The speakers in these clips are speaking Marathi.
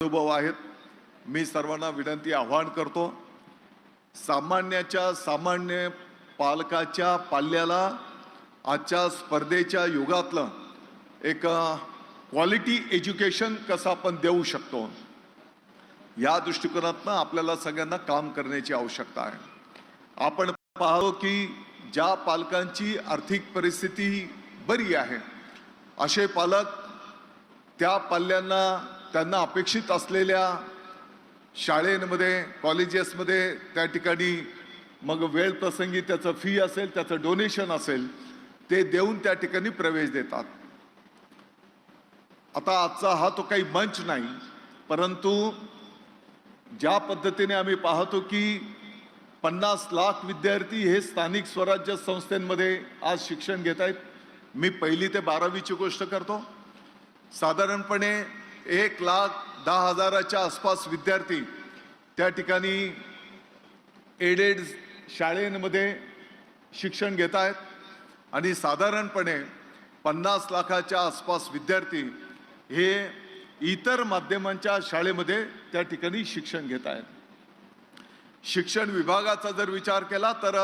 कर्तृत्वभाव आहेत. मी सर्वांना विनंती आवाहन करतो, सामान्याच्या सामान्य पालकाच्या पाल्याला आजच्या स्पर्धेच्या युगातलं एक क्वालिटी एज्युकेशन कसं आपण देऊ शकतो, या दृष्टिकोनातून आपल्याला सगळ्यांना काम करण्याची आवश्यकता आहे. आपण पाहतो की ज्या पालकांची आर्थिक परिस्थिती बरी आहे, असे पालक त्या पाल्यांना त्यांना अपेक्षित असलेल्या शाळेमध्ये, कॉलेजेसमध्ये त्या ठिकाणी मग वेळ प्रसंगी त्याचं फी असेल, त्याचं डोनेशन असेल, ते देऊन त्या ठिकाणी प्रवेश देतात. आता आजचा हा तो काही मंच नाही, परंतु ज्या पद्धतीने आम्ही पाहतो की 50 लाख विद्यार्थी हे स्थानिक स्वराज्य संस्थांमध्ये आज शिक्षण घेत आहेत. मी 1ली ते 12वीची गोष्ट करतो. साधारणपणे 1,10,000च्या आसपास विद्यार्थी त्या ठिकाणी एडेड शाळेमध्ये शिक्षण घेत आहेत आणि साधारणपणे 50 लाखाच्या आसपास विद्यार्थी हे इतर माध्यमांच्या शाळेमध्ये त्या ठिकाणी शिक्षण घेत आहेत. शिक्षण विभागाचा जर विचार केला तर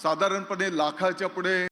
साधारणपणे लाखाच्या पुढे